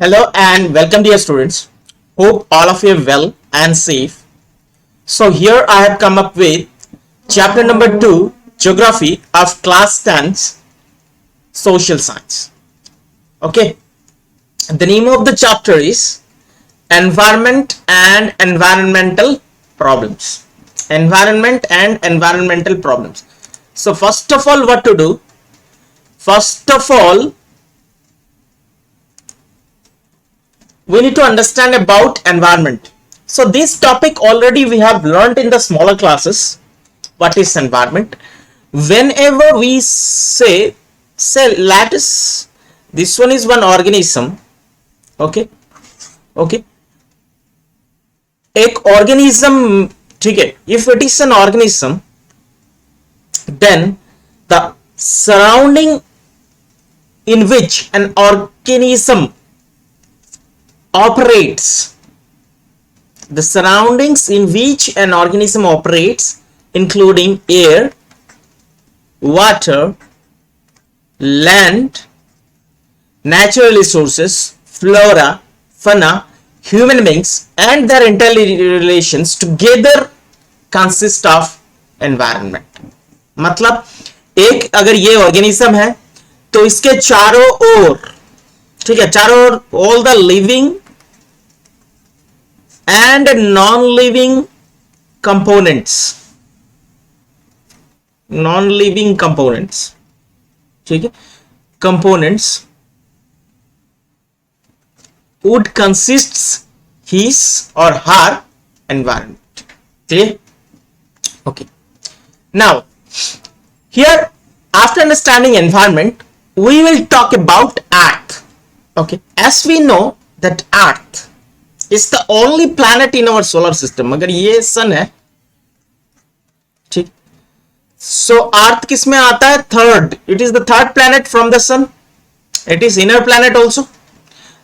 Hello and welcome dear students. Hope all of you are well and safe. So here I have come up with chapter number 2 Geography of class 10's Social Science. Okay. The name of the chapter is Environment and Environmental Problems. Environment and Environmental Problems. So first of all what to do? First of all we need to understand about environment. So this topic already we have learned in the smaller classes. What is environment? Whenever we say lattice, this one is one organism. Okay. एक organism, ठीक है. If it is an organism, then the surrounding in which an organism operates, the surroundings in which an organism operates, including air, water, land, natural resources, flora, fauna, human beings and their interrelations together consist of environment. मतलब एक अगर ये organism है तो इसके चारों ओर, ठीक है, चारों ओर all the living and non-living components, ठीक है, components would consists his or her environment. Clear? Okay. Now here, after understanding environment, we will talk about earth. Okay, as we know that earth is the only planet in our solar system. अगर ये सन है, ठीक, so earth किस में आता है? Third. It is the third planet from the sun. It is inner planet also.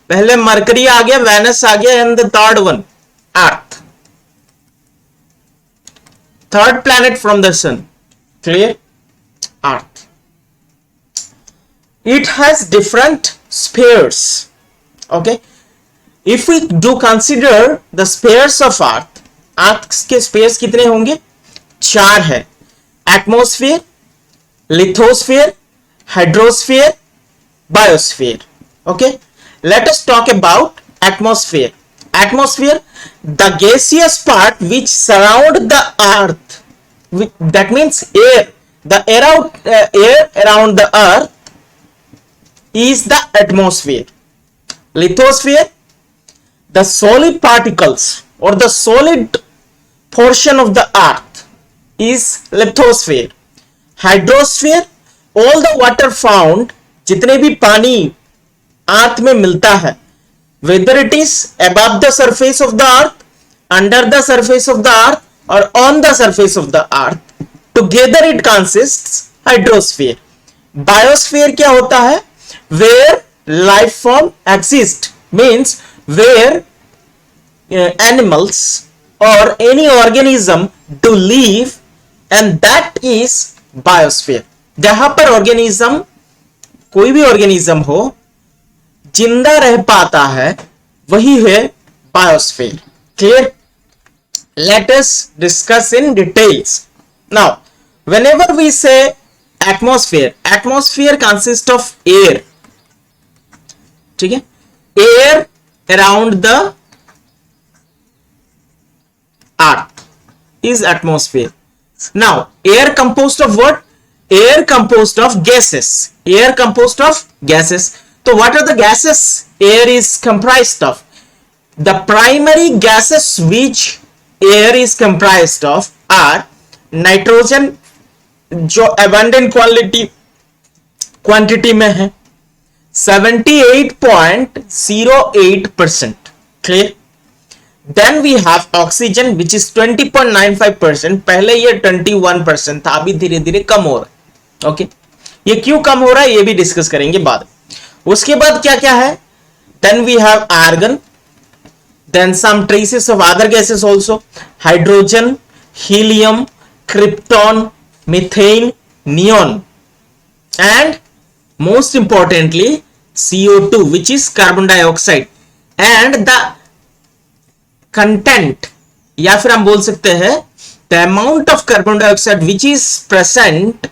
पहले mercury आ गया, वेनस आ गया, and the third one earth, third planet from the sun. Clear? Earth. It has different spheres. Okay, if we do consider the spheres of earth, earth के spheres कितने होंगे? 4 है. Atmosphere, lithosphere, hydrosphere, biosphere. Okay, let us talk about atmosphere. Atmosphere, the gaseous part which surround the earth, that means air, the air around the earth is the atmosphere. Lithosphere, the solid particles or the solid portion of the earth is lithosphere. Hydrosphere, all the water found, जितने भी पानी अर्थ में मिलता है, whether it is above the surface of the earth, under the surface of the earth or on the surface of the earth, together it consists hydrosphere. Biosphere क्या होता है? Where life form exist, means where animals or any organism do live, and that is biosphere. जहां पर organism, कोई भी organism हो, जिंदा रह पाता है, वही है biosphere. Clear? Let us discuss in details. Now, whenever we say atmosphere, atmosphere consists of air. ठीक है, air around the earth is atmosphere. Now air composed of what? Air composed of gases. Air composed of gases. So what are the gases air is comprised of? The primary gases which air is comprised of are nitrogen, जो abundant quantity में है, 78.08%. Clear? Then we have oxygen which is 20.95%. पहले ये 21% था, अभी धीरे धीरे कम हो रहा है. ओके, ये क्यों कम हो रहा है ये भी डिस्कस करेंगे बाद. उसके बाद क्या क्या है? Then we have argon, then some traces of other gases also, hydrogen, helium, krypton, methane, neon, and most importantly CO2 which is carbon dioxide and the content, या फिर हम बोल सकते हैं the amount of carbon dioxide which is present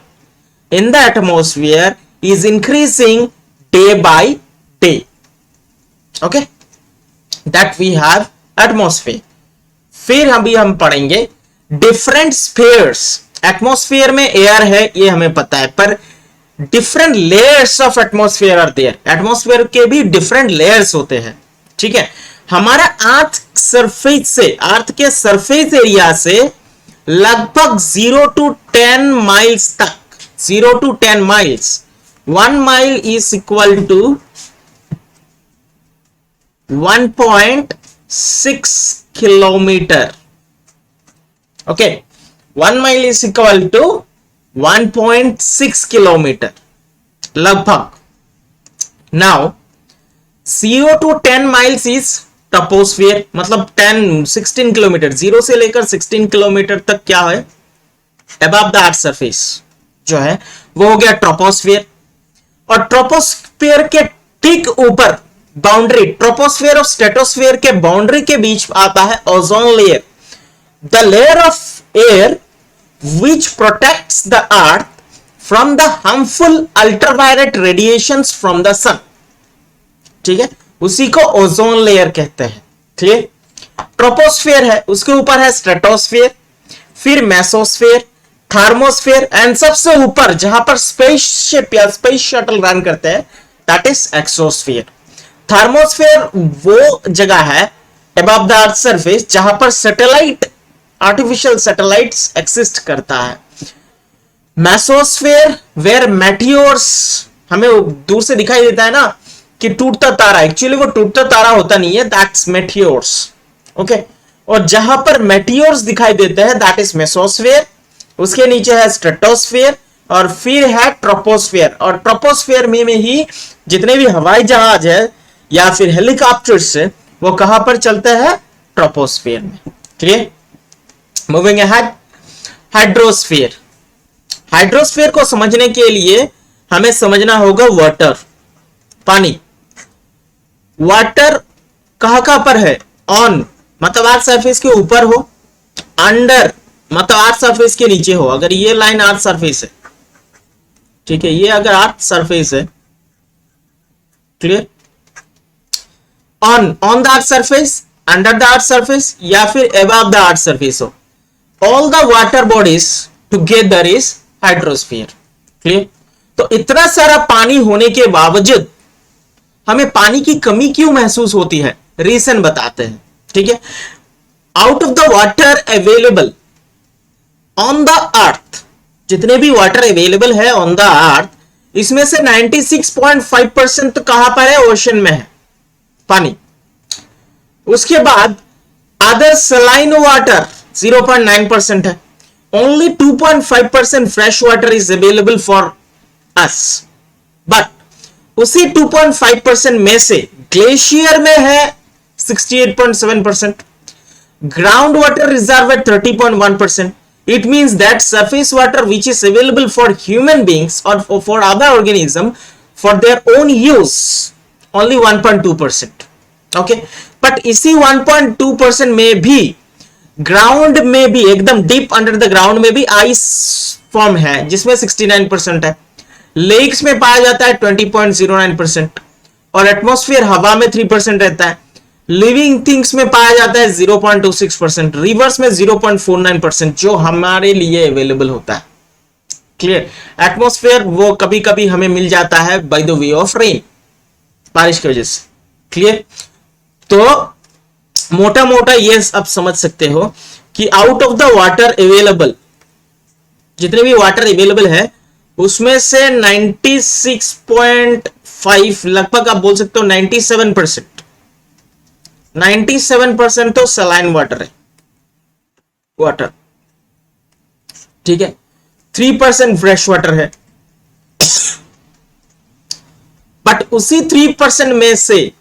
in the atmosphere is increasing day by day. Okay, that we have atmosphere. फिर अभी हम पढ़ेंगे डिफरेंट स्फीयर्स. एटमॉस्फेयर में एयर है ये हमें पता है, पर different layers of atmosphere are there. Atmosphere के भी डिफरेंट लेयर्स होते हैं. ठीक है, हमारा अर्थ सरफेस से, अर्थ के सरफेस एरिया से लगभग 0 to 10 माइल्स तक, 0 to 10 miles, 1 mile is equal to 1.6 kilometre. Okay, 1 mile is equal to 1.6 kilometre लगभग. Now 0 to 10 miles is troposphere, मतलब 16 किलोमीटर, 0 से लेकर 16 किलोमीटर तक क्या है, अबव द अर्थ सरफेस जो है वो हो गया ट्रोपोस्फियर. और ट्रोपोस्फियर के ठीक ऊपर बाउंड्री, ट्रोपोस्फियर और स्ट्रेटोस्फियर के बाउंड्री के बीच आता है ozone layer, the layer of air which protects the earth from the harmful ultraviolet radiations from the sun. ठीक है, उसी को ओजोन लेयर कहते हैं. क्लियर? ट्रोपोस्फियर है, उसके ऊपर है स्ट्रेटोस्फियर, फिर मेसोस्फियर, थर्मोस्फियर एंड सबसे ऊपर जहां पर स्पेसशिप या स्पेस शटल रन करते हैं दैट इज एक्सोस्फियर. थर्मोस्फियर वो जगह है अबव द अर्थ सरफेस जहां पर सैटेलाइट, आर्टिफिशियल सैटेलाइट्स एक्सिस्ट करता है. मेसोस्फेयर वेयर मेटियोर्स, हमें दूर से दिखाई देता है ना कि टूटता तारा, एक्चुअली वो टूटता तारा होता नहीं है, दैट्स मेटियोर्स. ओके, और जहां पर मेटियोर्स दिखाई देते हैं दैट इज मेसोस्फेयर, उसके नीचे है स्ट्रेटोस्फेयर और फिर है ट्रोपोस्फेयर. और ट्रोपोस्फेयर में ही जितने भी हवाई जहाज है या फिर हेलीकॉप्टर्स है वो कहां पर चलते हैं, ट्रोपोस्फेयर में. Clear? Moving ahead, hydrosphere. Hydrosphere को समझने के लिए हमें समझना होगा वाटर, पानी. वाटर कहां पर है, ऑन मतलब अर्थ सरफेस के ऊपर हो, अंडर मतलब अर्थ सरफेस के नीचे हो. अगर ये लाइन अर्थ सरफेस है, ठीक है, ये अगर अर्थ सरफेस है, clear, on the earth surface, under the earth surface या फिर अबव द अर्थ सरफेस हो, all the water bodies together is hydrosphere. Clear? तो इतना सारा पानी होने के बावजूद हमें पानी की कमी क्यों महसूस होती है, रीजन बताते हैं. ठीक है, out of the water available on the earth, जितने भी वाटर अवेलेबल है ऑन द अर्थ, इसमें से 96.5% तो कहां पर है, ओशन में है पानी. उसके बाद अदर सलाइन वाटर 0.9% है. Only 2.5% fresh water is available for us. But उसी 2.5% में से ग्लेशियर में है 68.7%, ग्राउंड वाटर रिजर्व है 30.1%. It means that surface water which is available for human beings और for other organism for their own use only 1.2%. Okay, but इसी 1.2% में भी ग्राउंड में भी, एकदम डीप अंडर द ग्राउंड में भी आइस फॉर्म है जिसमें 69% है. लेक्स में पाया जाता है 20.09% और एटमॉस्फेयर हवा में 3% रहता है. लिविंग थिंग्स में पाया जाता है 0.26%, रिवर्स में 0.49% जो हमारे लिए अवेलेबल होता है. क्लियर? एटमॉस्फेयर वो कभी कभी हमें मिल जाता है by the way of rain, बारिश की वजह से. क्लियर? तो मोटा मोटा ये आप समझ सकते हो कि out of the water available, जितने भी वाटर अवेलेबल है उसमें से 96.5 लगभग आप बोल सकते हो 97% तो सलाइन वाटर है, वाटर. ठीक है, 3% फ्रेश वाटर है. बट उसी 3% में से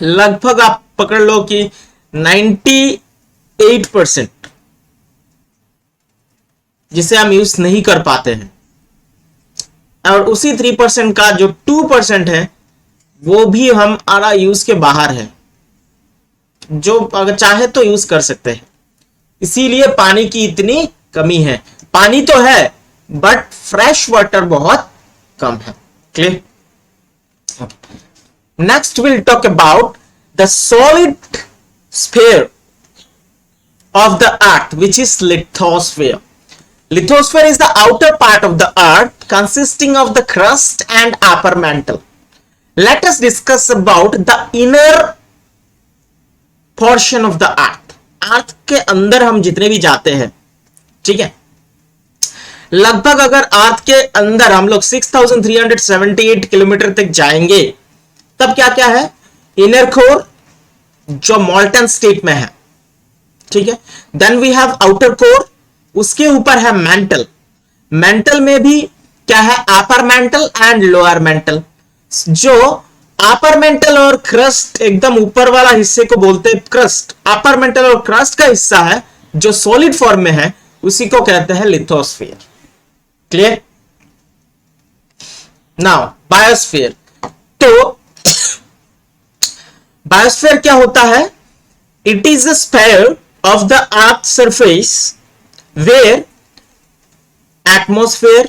लगभग आप पकड़ लो कि 98% जिसे हम यूज नहीं कर पाते हैं. और उसी 3% का जो 2% है वो भी हमारा यूज के बाहर है, जो अगर चाहे तो यूज कर सकते हैं। इसीलिए पानी की इतनी कमी है। पानी तो है बट फ्रेश वाटर बहुत कम है। Clear? Next will talk about the solid sphere of the earth, which is lithosphere. Lithosphere is the outer part of the earth consisting of the crust and upper mantle. Let us discuss about the inner portion of the earth. अर्थ के अंदर हम जितने भी जाते हैं, ठीक है, लगभग अगर अर्थ के अंदर हम लोग 6378 किलोमीटर तक जाएंगे तब क्या क्या है? इनर कोर जो मॉल्टन स्टेट में है, ठीक है। Then we have outer core, उसके ऊपर है मेंटल। मेंटल में भी क्या है? Upper mantle and lower mantle. जो अपर मेंटल और क्रस्ट एकदम ऊपर वाला हिस्से को बोलते हैं क्रस्ट। अपर मेंटल और क्रस्ट का हिस्सा है जो सॉलिड फॉर्म में है, उसी को कहते हैं लिथोस्फीयर। क्लियर? Now biosphere. तो बायोस्फीयर क्या होता है? It is a sphere of the earth surface where atmosphere,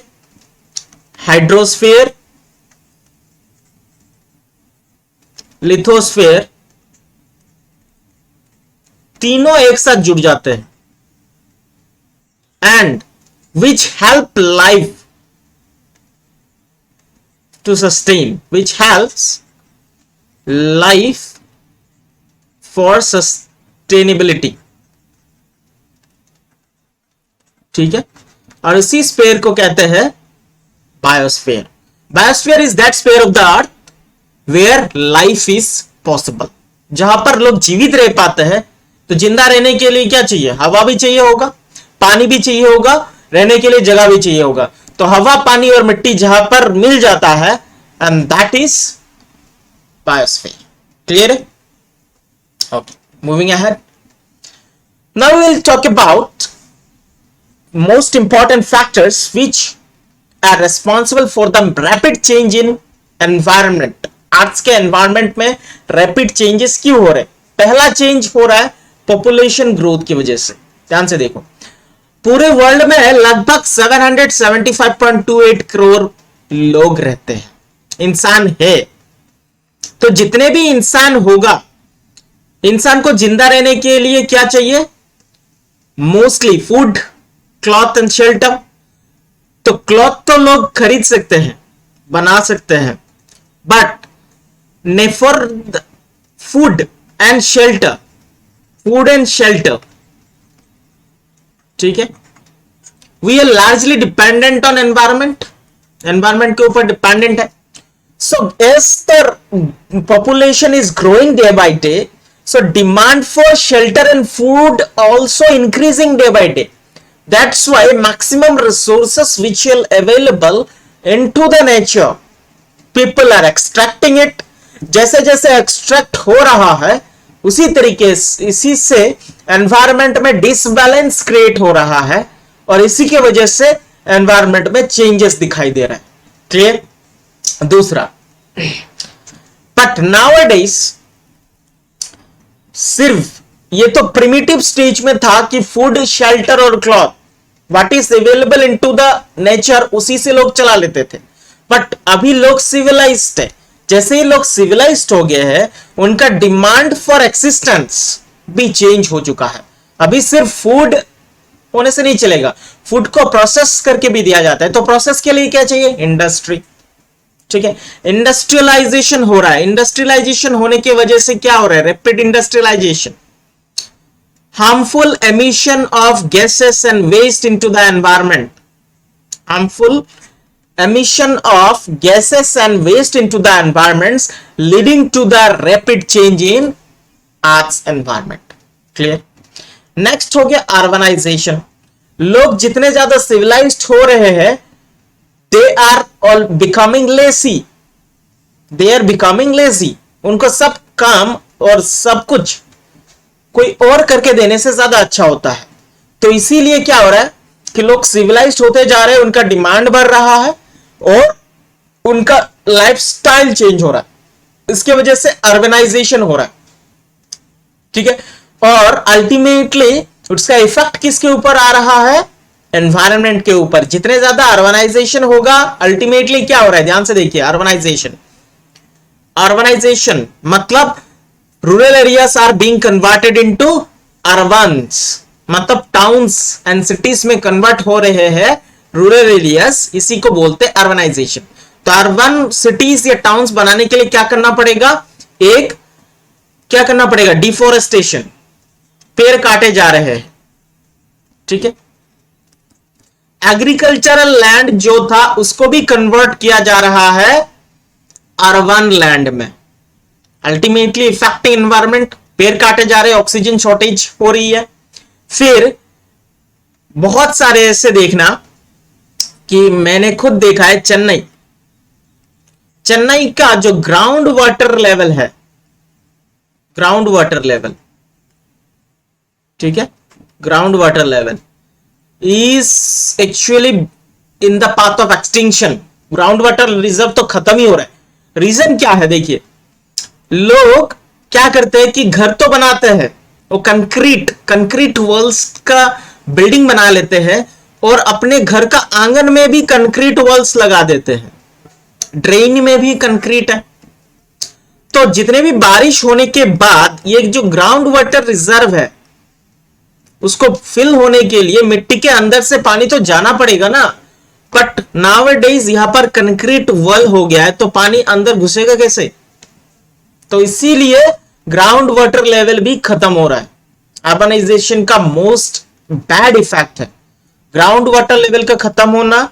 hydrosphere, lithosphere तीनों एक साथ जुड़ जाते हैं and which help life to sustain, which helps life for sustainability। ठीक है, और इसी स्फीयर को कहते हैं biosphere. Biosphere is that sphere of the earth where life is possible, जहां पर लोग जीवित रह पाते हैं। तो जिंदा रहने के लिए क्या चाहिए? हवा भी चाहिए होगा, पानी भी चाहिए होगा, रहने के लिए जगह भी चाहिए होगा। तो हवा, पानी और मिट्टी जहां पर मिल जाता है, and that is biosphere. Clear है? Okay, moving ahead. Now we will talk about most important factors which are responsible for the rapid change in environment। आज के environment में rapid changes क्यों हो रहे? पहला change हो रहा है population growth की वजह से। ध्यान से देखो, पूरे वर्ल्ड में लगभग 775.28 करोड़ लोग रहते हैं, इंसान है। तो जितने भी इंसान होगा, इंसान को जिंदा रहने के लिए क्या चाहिए? Mostly food, cloth and shelter. तो क्लॉथ तो लोग खरीद सकते हैं, बना सकते हैं, बट ने for food and shelter, food and shelter, ठीक है। We are largely dependent on environment, environment के ऊपर डिपेंडेंट है। So as the population is growing day by day, so demand for shelter and food also increasing day by day. That's why maximum resources which are available into the nature, people are extracting it। जैसे जैसे extract हो रहा है उसी तरीके से इसी से एनवायरमेंट में डिसबैलेंस क्रिएट हो रहा है, और इसी की वजह से एनवायरमेंट में चेंजेस दिखाई दे रहे हैं। क्लियर? दूसरा, बट नाउअडेज सिर्फ ये तो प्रिमिटिव स्टेज में था कि फूड, शेल्टर और cloth what is available into the nature, उसी से लोग चला लेते थे। बट अभी लोग सिविलाइज्ड है। जैसे ही लोग सिविलाइज्ड हो गए हैं, उनका डिमांड फॉर एक्सिस्टेंस भी चेंज हो चुका है। अभी सिर्फ फूड होने से नहीं चलेगा, फूड को प्रोसेस करके भी दिया जाता है। तो प्रोसेस के लिए क्या चाहिए? इंडस्ट्री। ठीक है, इंडस्ट्रियलाइजेशन हो रहा है। इंडस्ट्रियलाइजेशन होने की वजह से क्या हो रहा है? Rapid industrialization, harmful emission of gases and waste into the environment, harmful emission of gases and waste into the environments leading to the rapid change in earth's environment। clear? next हो गया urbanization। लोग जितने ज्यादा civilized हो रहे हैं, they are all becoming lazy, they are becoming lazy। उनको सब काम और सब कुछ कोई और करके देने से ज्यादा अच्छा होता है। तो इसीलिए क्या हो रहा है कि लोग सिविलाइज्ड होते जा रहे हैं, उनका डिमांड बढ़ रहा है, और उनका लाइफस्टाइल चेंज हो रहा है, इसके वजह से अर्बनाइजेशन हो रहा है, ठीक है। और अल्टीमेटली उसका इफेक्ट किसके ऊपर आ रहा है? एनवायरनमेंट के ऊपर। जितने ज्यादा अर्बनाइजेशन होगा, अल्टीमेटली क्या हो रहा है, ध्यान से देखिए। अर्बनाइजेशन मतलब rural areas are being converted into urbans, मतलब टाउन्स एंड सिटीज में कन्वर्ट हो रहे हैं रूरल एरियाज, इसी को बोलते हैं अर्बनाइजेशन। तो अर्बन सिटीज या टाउन्स बनाने के लिए क्या करना पड़ेगा? क्या करना पड़ेगा? डिफोरेस्टेशन, पेड़ काटे जा रहे हैं, ठीक है। एग्रीकल्चरल लैंड जो था उसको भी कन्वर्ट किया जा रहा है अर्बन लैंड में, अल्टीमेटली इफेक्टिंग एनवायरमेंट, पेड़ काटे जा रहे हैं, ऑक्सीजन शॉर्टेज हो रही है। फिर बहुत सारे ऐसे देखना कि मैंने खुद देखा है, चेन्नई का जो ग्राउंड वाटर लेवल है, ग्राउंड वाटर लेवल, ठीक है, ground water level is actually in the path of extinction. Ground water reserve तो खत्म ही हो रहा है। रीजन क्या है? देखिए, लोग क्या करते हैं कि घर तो बनाते हैं, वो कंक्रीट वॉल्स का बिल्डिंग बना लेते हैं और अपने घर का आंगन में भी कंक्रीट वॉल्स लगा देते हैं, ड्रेन में भी कंक्रीट है। तो जितने भी बारिश होने के बाद ये जो ग्राउंड वाटर रिजर्व है उसको फिल होने के लिए मिट्टी के अंदर से पानी तो जाना पड़ेगा ना, बट नाउअडेज यहां पर कंक्रीट वॉल हो गया है तो पानी अंदर घुसेगा कैसे? तो इसीलिए ग्राउंड वाटर लेवल भी खत्म हो रहा है। अर्बनाइजेशन का मोस्ट बैड इफेक्ट है ग्राउंड वाटर लेवल का खत्म होना,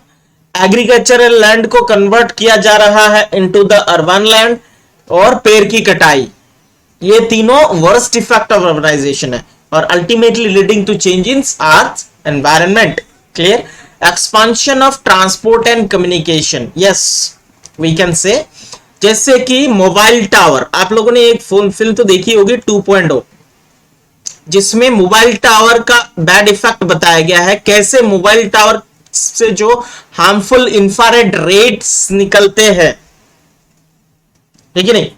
एग्रीकल्चरल लैंड को कन्वर्ट किया जा रहा है इनटू द अर्बन लैंड, और पेड़ की कटाई। ये तीनों वर्स्ट इफेक्ट ऑफ अर्बनाइजेशन है और ultimately leading to change in earth environment. Clear? Expansion of transport and communication, yes we can say, जैसे कि मोबाइल टावर। आप लोगों ने एक फिल्म तो देखी होगी 2.0, जिसमें मोबाइल टावर का बैड इफेक्ट बताया गया है, कैसे मोबाइल टावर से जो हार्मफुल इंफ्रारेड रेड्स निकलते हैं, ठीक है नहीं?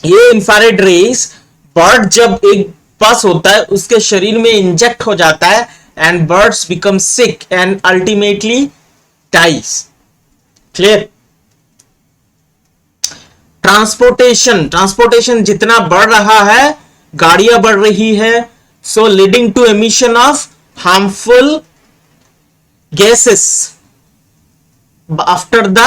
ये इंफ्रारेड रेस बर्ड जब एक पास होता है उसके शरीर में इंजेक्ट हो जाता है and birds become sick and ultimately dies. Clear? Transportation जितना बढ़ रहा है, गाड़ियां बढ़ रही है, so leading to emission of harmful gases after the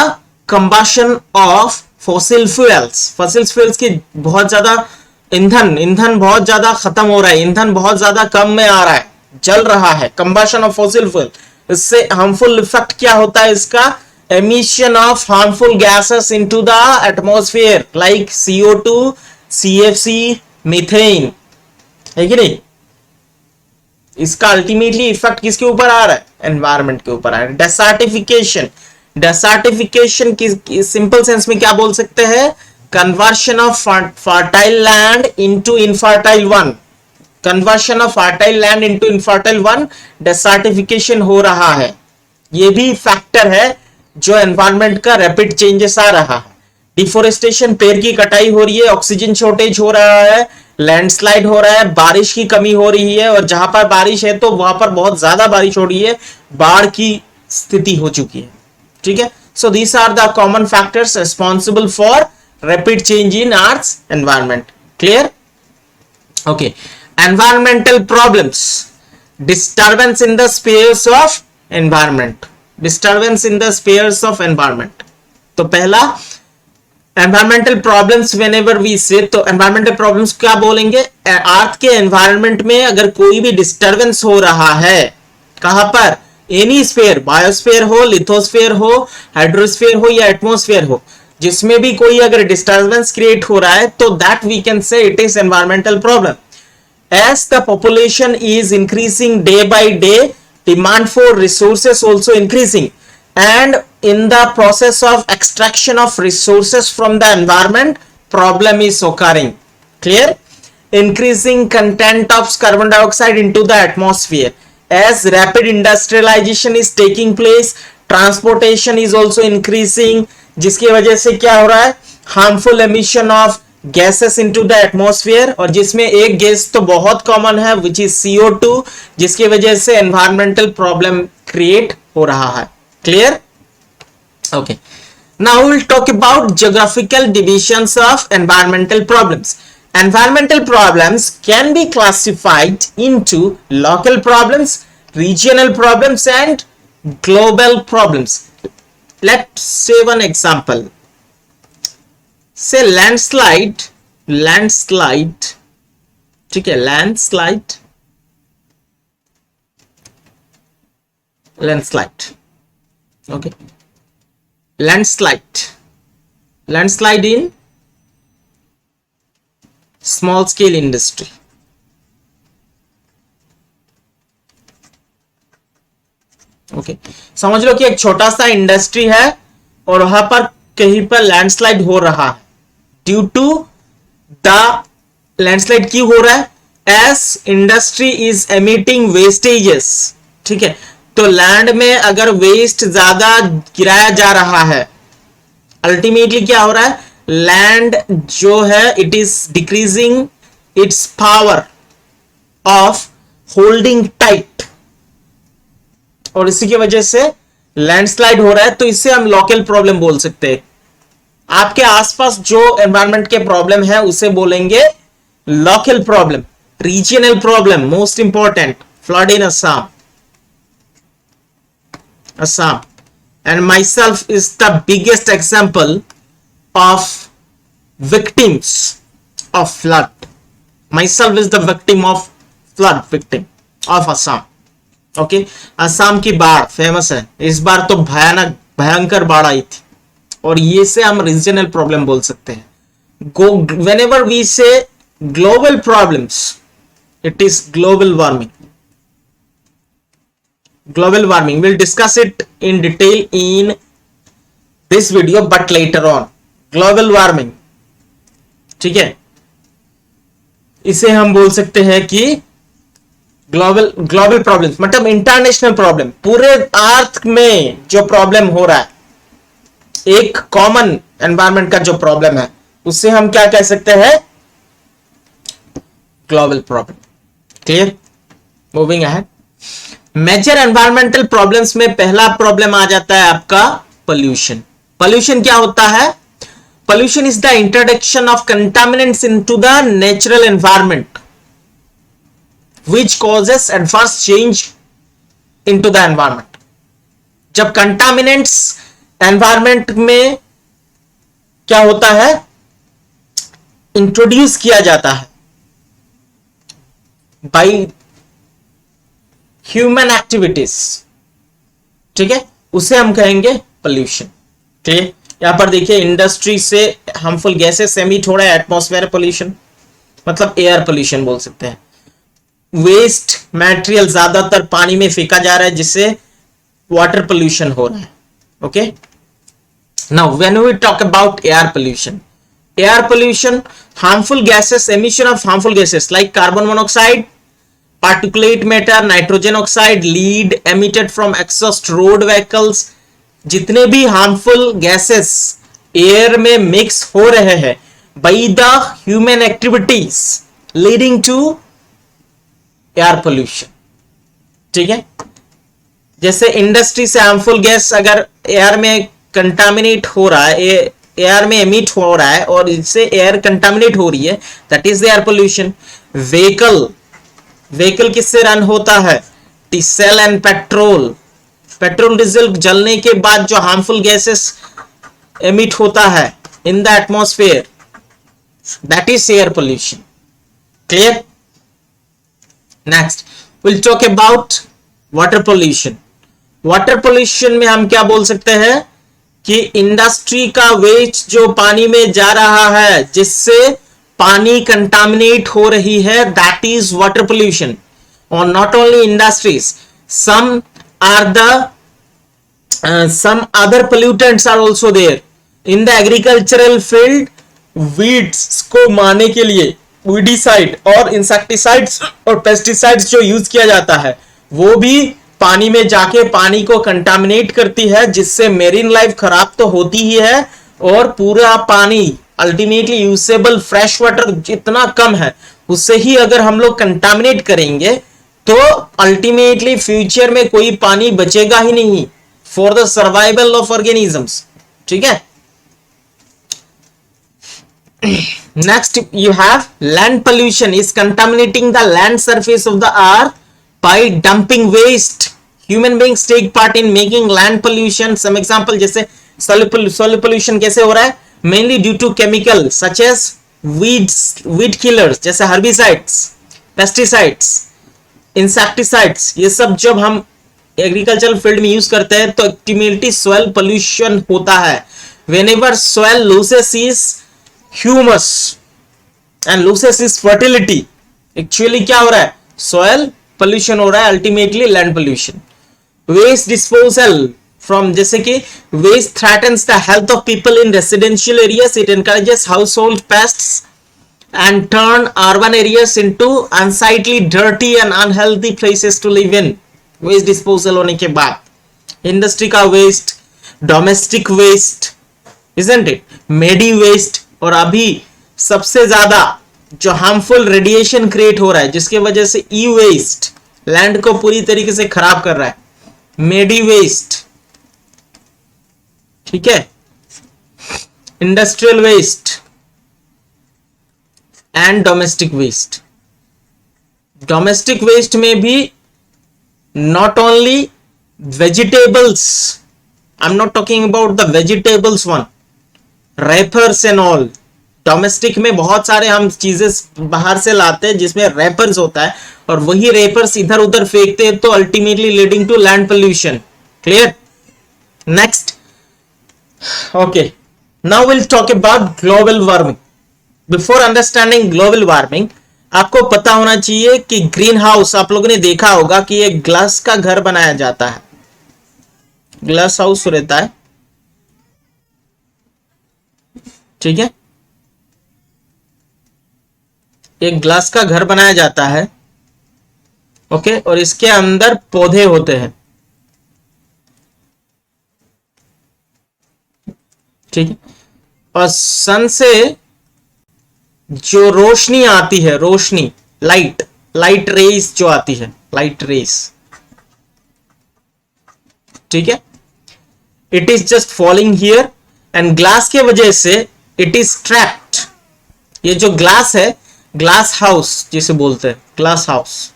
combustion of fossil fuels की बहुत ज्यादा ईंधन बहुत ज्यादा खत्म हो रहा है, ईंधन बहुत ज्यादा कम में आ रहा है, जल रहा है, कंबशन ऑफ फॉसिल फ्यूल। इससे हार्मफुल इफेक्ट क्या होता है इसका? emission of harmful gases into the atmosphere like CO2, CFC, methane, है कि नहीं? इसका अल्टीमेटली इफेक्ट किसके ऊपर आ रहा है? एनवायरनमेंट के ऊपर आ रहा है। डेसर्टिफिकेशन की सिंपल सेंस में क्या बोल सकते हैं? Conversion of fertile land into infertile one, conversion of fertile land into infertile one, desertification हो रहा है। ये भी फैक्टर है जो एनवायरनमेंट का रैपिड चेंजेस आ रहा है। डिफोरेस्टेशन, पेड़ की कटाई हो रही है, ऑक्सीजन शॉर्टेज हो रहा है, लैंडस्लाइड हो रहा है, बारिश की कमी हो रही है, और जहां पर बारिश है तो वहां पर बहुत ज्यादा बारिश हो रही है, बाढ़ की स्थिति हो चुकी है। ठीक है, so these are the common factors responsible for rapid change in earth environment. Clear? Okay, environmental problems, disturbance in the space of environment, disturbance in the spheres of environment. तो पहला एनवायरमेंटल प्रॉब्लम्स, व्हेनेवर वी से, तो environmental problems क्या बोलेंगे? अर्थ के environment में अगर कोई भी डिस्टर्बेंस हो रहा है, कहां पर? एनी स्फीयर, बायोस्फीयर हो, लिथोस्फीयर हो, हाइड्रोस्फीयर हो या एटमॉस्फेयर हो, जिसमें भी कोई अगर डिस्टर्बेंस क्रिएट हो रहा है तो that we can say it is environmental problem. As the population is increasing day by day, demand for resources also increasing, and in the process of extraction of resources from the environment, problem is occurring. Clear? Increasing content of carbon dioxide into the atmosphere. As rapid industrialization is taking place, transportation is also increasing, जिसकी वजह से क्या हो रहा है, harmful emission of gases into the atmosphere, और जिसमें एक गैस तो बहुत कॉमन है विच इज CO2, जिसकी वजह से एनवायरमेंटल प्रॉब्लम क्रिएट हो रहा है। Clear? Okay, now we'll talk about geographical divisions of environmental problems. Environmental problems can be classified into local problems, regional problems and global problems. Let's say one example. Say landslide, ठीक है, landslide, okay, landslide in small scale industry. Okay, समझ लो कि एक छोटा सा industry है और वहां पर कहीं पर लैंडस्लाइड हो रहा है। ड्यू टू द लैंडस्लाइड क्यों हो रहा है? As industry is emitting wastages, ठीक है, तो लैंड में अगर वेस्ट ज्यादा गिराया जा रहा है, अल्टीमेटली क्या हो रहा है, लैंड जो है it is decreasing it's power of holding tight, और इसी की वजह से लैंडस्लाइड हो रहा है। तो इससे हम लोकल प्रॉब्लम बोल सकते हैं। आपके आसपास जो एनवायरनमेंट के प्रॉब्लम है उसे बोलेंगे local problem. Regional problem most important, flood in Assam and myself is the biggest example of victims of flood. Myself is the victim of flood victim of Assam. Okay, Assam की बाढ़ famous है, इस बार तो भयानक भयंकर बाढ़ आई थी, और ये से हम रीजनल प्रॉब्लम बोल सकते हैं। whenever we say global problems, it is global warming. We'll discuss it in detail in this video but later on. Global warming, ठीक है, इसे हम बोल सकते हैं कि ग्लोबल प्रॉब्लम्स मतलब इंटरनेशनल प्रॉब्लम, पूरे अर्थ में जो प्रॉब्लम हो रहा है, एक कॉमन एनवायरनमेंट का जो प्रॉब्लम है उससे हम क्या कह सकते हैं, global problem. Clear? Moving ahead, major environmental problems में पहला प्रॉब्लम आ जाता है आपका पोल्यूशन। पोल्यूशन क्या होता है? Pollution is the introduction of contaminants into the natural environment which causes adverse change into the environment. जब contaminants environment में क्या होता है, इंट्रोड्यूस किया जाता है by human activities, ठीक है, उसे हम कहेंगे pollution। ठीक है, यहां पर देखिए इंडस्ट्री से हार्मफुल गैसेस एमिट हो रहा है, एटमॉस्फेयर पोल्यूशन मतलब एयर पोल्यूशन बोल सकते हैं। वेस्ट मटेरियल ज्यादातर पानी में फेंका जा रहा है जिससे वाटर पोल्यूशन हो रहा है। Okay, now when we talk about air pollution, harmful gases, emission of harmful gases like carbon monoxide, particulate matter, nitrogen oxide, lead emitted from exhaust road vehicles, जितने भी हार्मफुल गैसेस एयर में mix हो रहे हैं by the human activities leading to air pollution. ठीक है, जैसे industry से हार्मफुल गैस अगर एयर में कंटामिनेट हो रहा है, एयर में एमिट हो रहा है और इससे एयर कंटामिनेट हो रही है, that is the air pollution. Vehicle किससे रन होता है? डीजल एंड पेट्रोल डीजल जलने के बाद जो हार्मफुल गैसेस एमिट होता है in the atmosphere, that is air pollution. Clear? Next will talk about water pollution. Water pollution में हम क्या बोल सकते हैं कि इंडस्ट्री का वेस्ट जो पानी में जा रहा है जिससे पानी कंटामिनेट हो रही है, दैट इज वाटर पोल्यूशन। और not only industries, some other pollutants are also there in the agricultural field। weeds को मारने के लिए वीडिसाइड और इंसेक्टिसाइड्स और पेस्टिसाइड्स जो यूज किया जाता है वो भी पानी में जाके पानी को कंटामिनेट करती है, जिससे मेरीन लाइफ खराब तो होती ही है, और पूरा पानी अल्टीमेटली यूजेबल फ्रेश वाटर जितना कम है उससे ही अगर हम लोग कंटामिनेट करेंगे तो अल्टीमेटली फ्यूचर में कोई पानी बचेगा ही नहीं for the survival of organisms. ठीक है। Next you have land pollution is contaminating the land surface of the earth by dumping waste. Human beings take part in making land pollution. Some example जैसे soil pollution कैसे हो रहा है? Mainly due to chemical such as weed killers जैसे herbicides, pesticides, insecticides। ये सब जब हम एग्रीकल्चरल फील्ड में यूज करते हैं तो अल्टीमेटली सॉइल पोल्यूशन होता है। Whenever soil loses its humus and loses its fertility, actually क्या हो रहा है? सॉयल पोल्यूशन हो रहा है, ultimately land pollution. Waste disposal from, जैसे कि waste threatens the health of people in residential areas, it encourages household pests and turn urban areas into unsightly, dirty and unhealthy places to live in। Waste disposal होने के बाद industry का waste, domestic waste, isn't it, मेडी waste, और अभी सबसे ज्यादा जो हार्मफुल रेडिएशन क्रिएट हो रहा है जिसके वजह से ई वेस्ट लैंड को पूरी तरीके से खराब कर रहा है, मेडी वेस्ट। ठीक है। Industrial waste and domestic waste. Domestic waste में भी not only vegetables, I'm not talking about the vegetables one, wrappers and all। Domestic में बहुत सारे हम चीजें बाहर से लाते हैं जिसमें रैपर्स होता है, और वही रैपर्स इधर उधर फेंकते हैं तो ultimately leading to land pollution. Clear. Next, okay, now will talk about global warming. Before understanding global warming आपको पता होना चाहिए कि ग्रीन हाउस, आप लोगों ने देखा होगा कि एक ग्लास का घर बनाया जाता है, ग्लास हाउस रहता है। ठीक है। एक ग्लास का घर बनाया जाता है, ओके, और इसके अंदर पौधे होते हैं। ठीक है। और सन से जो रोशनी आती है, रोशनी, लाइट रेस जो आती है, लाइट रेस, ठीक है, it is just falling here and glass के वजह से इट इज ट्रैप्ड। ये जो ग्लास है, ग्लास हाउस जिसे बोलते हैं, glass house,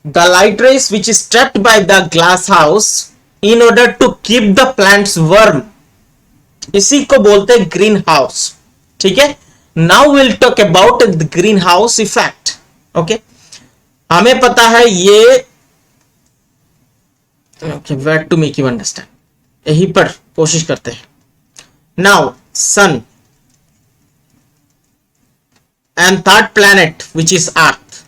the light rays which is trapped by the glass house in order to keep the plants warm, इसी को बोलते हैं ग्रीन हाउस। ठीक है। Now will talk about the green house effect. Okay, हमें पता है ये, okay, wait to make you understand, यहीं पर कोशिश करते हैं। Now sun and third planet which is earth,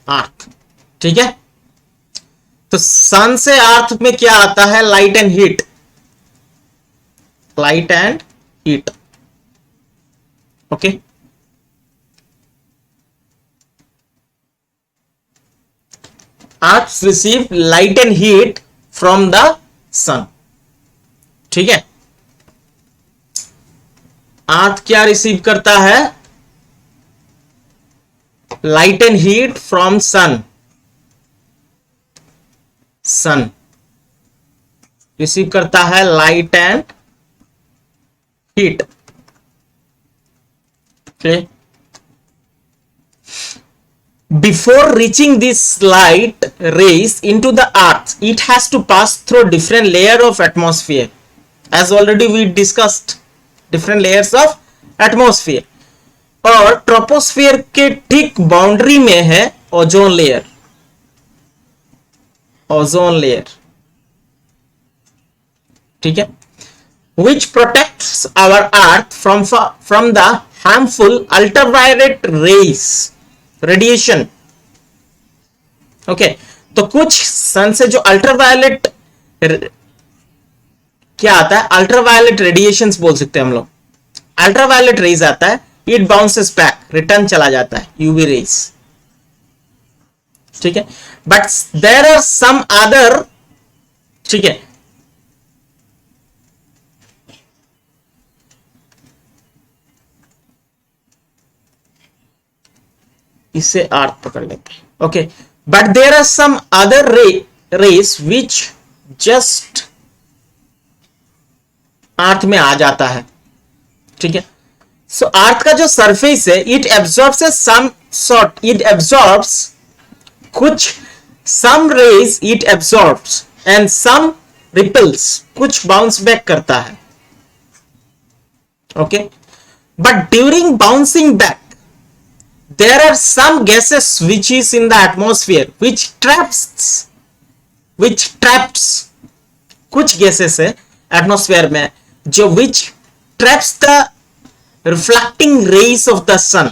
earth. ठीक है। तो सन से अर्थ में क्या आता है? Light and heat, light and heat. Okay, earth receive light and heat from the sun. ठीक है। अर्थ क्या रिसीव करता है? Light and heat from sun. Sun receive करता है light and heat. Okay, before reaching this light rays into the earth, it has to pass through different layer of atmosphere, as already we discussed, different layers of atmosphere. और troposphere के ठीक boundary में है ozone layer, ozone layer. ठीक है। which protects our earth from the harmful ultraviolet rays, radiation। Okay, तो कुछ सन से जो अल्ट्रावायलेट क्या आता है, अल्ट्रावायलेट रेडिएशंस बोल सकते हैं हम लोग, अल्ट्रावायलेट रेज आता है, इट बाउंसेस बैक, रिटर्न चला जाता है यूवी रेज, ठीक है। But there are some other, ठीक है, इसे अर्थ पकड़ लेते हैं, okay. But there are some other rays which just earth में आ जाता है, ठीक है। सो अर्थ का जो सरफेस है, it absorbs some sort, it absorbs कुछ, some rays it absorbs and some repels, कुछ बाउंस बैक करता है, okay. But during bouncing back there are some gases which is in the atmosphere which traps, कुछ gases है atmosphere में जो which traps the reflecting rays of the sun,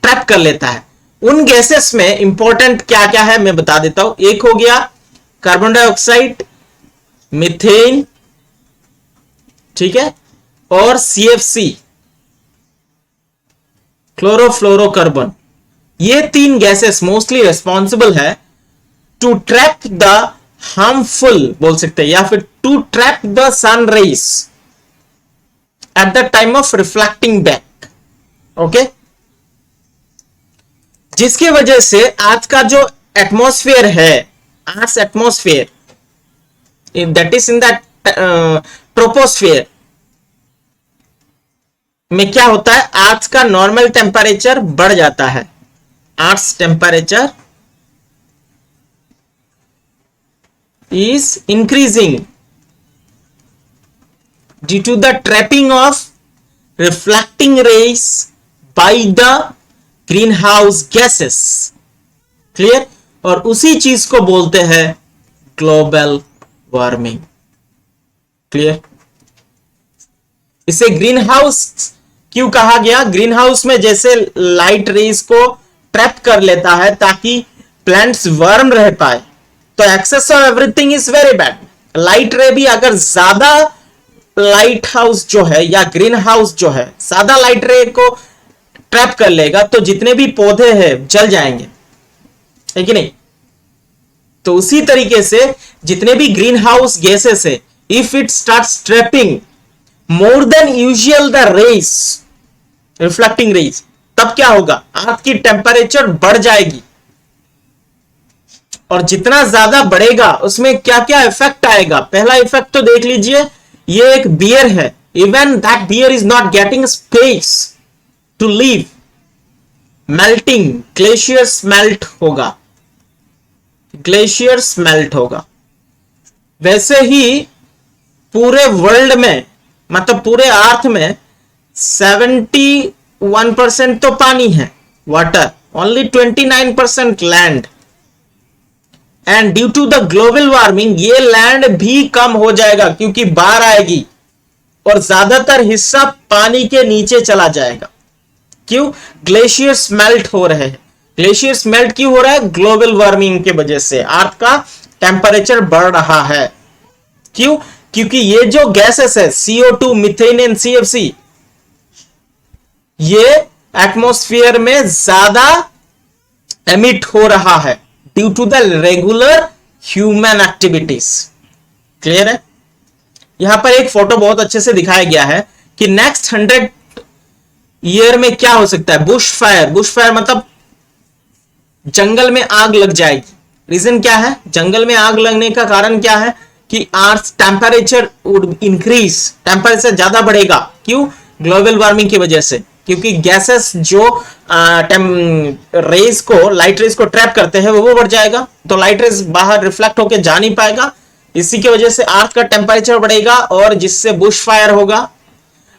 trap कर लेता है। उन गैसेस में इंपॉर्टेंट क्या क्या है मैं बता देता हूं। एक हो गया कार्बन डाइऑक्साइड, मीथेन, ठीक है, और CFC, क्लोरोफ्लोरोकार्बन। ये तीन गैसेस मोस्टली रिस्पॉन्सिबल है टू ट्रैप द हार्मफुल, बोल सकते हैं, या फिर to trap the sun rays at the time of reflecting back, okay. जिसकी वजह से आज का जो एटमॉस्फेयर है, earth atmosphere, that is in the troposphere में क्या होता है, अर्थ का नॉर्मल टेम्परेचर बढ़ जाता है। Earth temperature is increasing due to the trapping of reflecting rays by the greenhouse gases. Clear? और उसी चीज को बोलते हैं ग्लोबल वार्मिंग. क्लियर? इसे ग्रीन हाउस क्यों कहा गया? ग्रीन हाउस में जैसे लाइट रेज को ट्रैप कर लेता है ताकि प्लांट्स वार्म रह पाए, तो excess of everything is very bad. Light ray भी अगर ज्यादा लाइट हाउस जो है या ग्रीन हाउस जो है ज्यादा लाइट रे को ट्रैप कर लेगा तो जितने भी पौधे हैं जल जाएंगे, है कि नहीं? तो उसी तरीके से जितने भी ग्रीन हाउस गैसेस है, if it starts trapping more than usual the rays, reflecting rays, तब क्या होगा? अर्थ की टेम्परेचर बढ़ जाएगी. और जितना ज्यादा बढ़ेगा उसमें क्या क्या इफेक्ट आएगा? पहला इफेक्ट तो देख लीजिए, ये एक बियर है. Even that bear is not getting space to live. Melting, glaciers melt होगा, ग्लेशियर्स मेल्ट होगा. वैसे ही पूरे वर्ल्ड में, मतलब पूरे अर्थ में 71% तो पानी है, water, only 29% land. And due to the global warming ये लैंड भी कम हो जाएगा क्योंकि बाढ़ आएगी और ज्यादातर हिस्सा पानी के नीचे चला जाएगा. क्यों? ग्लेशियर्स मेल्ट हो रहे हैं. ग्लेशियर्स मेल्ट क्यों हो रहा है? ग्लोबल वार्मिंग की वजह से अर्थ का टेम्परेचर बढ़ रहा है. क्यों? क्योंकि ये जो गैसेस है CO2, मीथेन एंड CFC, ये एटमॉस्फेयर में ज्यादा एमिट हो रहा है due to the regular human activities. Clear है? यहां पर एक फोटो बहुत अच्छे से दिखाया गया है कि नेक्स्ट 100 ईयर में क्या हो सकता है. Bush fire. बुश फायर मतलब जंगल में आग लग जाएगी. रीजन क्या है? जंगल में आग लगने का कारण क्या है कि earth temperature would increase, temperature ज्यादा बढ़ेगा. क्यों? ग्लोबल वार्मिंग की वजह से. क्योंकि गैसेस जो रेज को, लाइट रेज को ट्रैप करते हैं वो बढ़ जाएगा, तो लाइट रेज बाहर रिफ्लेक्ट होकर जा नहीं पाएगा. इसी की वजह से अर्थ का टेम्परेचर बढ़ेगा और जिससे बुश फायर होगा,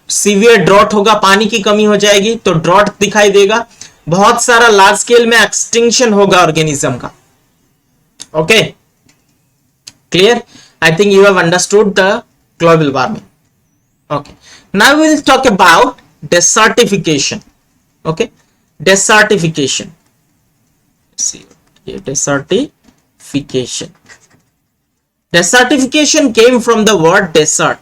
सीवियर ड्रॉट होगा, पानी की कमी हो जाएगी, तो ड्रॉट दिखाई देगा. बहुत सारा लार्ज स्केल में एक्सटिंक्शन होगा ऑर्गेनिज्म का. Okay, clear? I think you have understood the global warming. Okay. Now we will talk about desertification. Okay. Desertification. Let's see. Desertification. Desertification came from the word desert.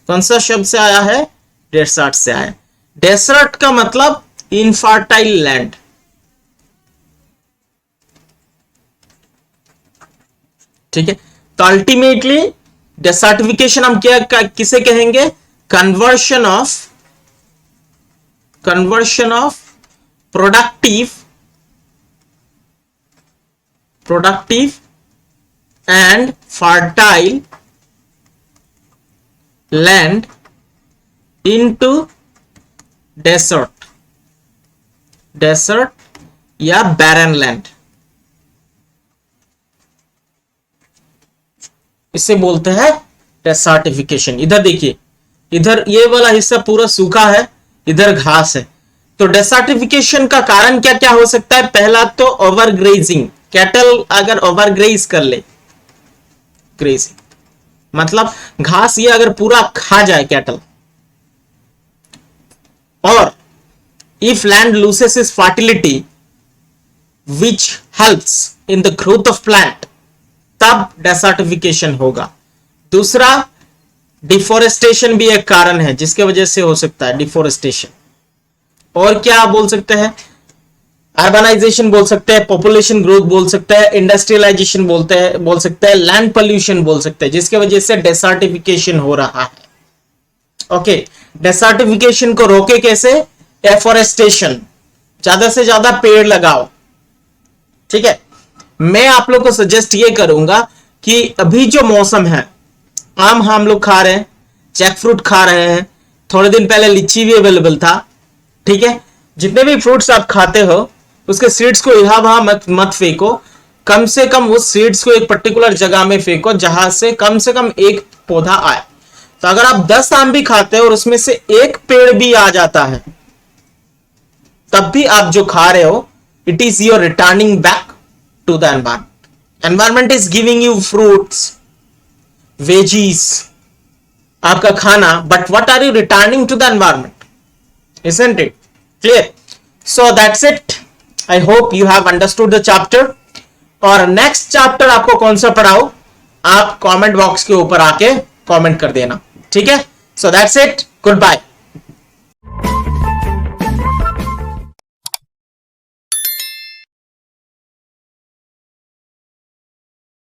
कौन सा शब्द से आया है? Desert से आया. डेसर्ट का मतलब इनफर्टाइल लैंड। ठीक है, तो अल्टीमेटली डेसर्टिफिकेशन हम क्या किसे कहेंगे? Conversion of productive and fertile land into dessert या बैरन लैंड, इसे बोलते हैं डेसर्टिफिकेशन। इधर देखिए, इधर ये वाला हिस्सा पूरा सूखा है, इधर घास है। तो डेसर्टिफिकेशन का कारण क्या क्या हो सकता है? पहला तो ओवरग्रेजिंग, कैटल अगर ओवरग्रेज कर ले, ग्रेजिंग मतलब घास ये अगर पूरा खा जाए कैटल, और if land loses is fertility which helps in the growth of plant, तब डेसर्टिफिकेशन होगा। दूसरा, डिफोरेस्टेशन भी एक कारण है जिसके वजह से हो सकता है डिफोरेस्टेशन। और क्या बोल सकते हैं? अर्बनाइजेशन बोल सकते हैं, पॉपुलेशन ग्रोथ बोल सकते हैं, इंडस्ट्रियलाइजेशन बोल सकते हैं, लैंड पोल्यूशन बोल सकते हैं, जिसके वजह से डेसर्टिफिकेशन हो रहा है। ओके, डेसर्टिफिकेशन को रोके कैसे? एफोरेस्टेशन, ज्यादा से ज्यादा पेड़ लगाओ। ठीक है, मैं आप लोग को सजेस्ट ये करूंगा कि अभी जो मौसम है, आम हम लोग खा रहे हैं, जैक फ्रूट खा रहे हैं, थोड़े दिन पहले लीची भी अवेलेबल था। ठीक है, जितने भी फ्रूट्स आप खाते हो उसके सीड्स को यहां वहां मत फेंको, कम से कम उस सीड्स को एक पर्टिकुलर जगह में फेंको जहां से कम एक पौधा आए। तो अगर आप 10 आम भी खाते हो और उसमें से एक पेड़ भी आ जाता है, तब भी आप जो खा रहे हो, it is your returning back to the environment. Environment is giving you fruits, veggies, आपका खाना, but what are you returning to the environment? Isn't it clear? So that's it. I hope you have understood the chapter. और next chapter आपको कौन सा पढ़ाओ, आप comment box के ऊपर आके कमेंट कर देना। ठीक है, so that's it, good bye.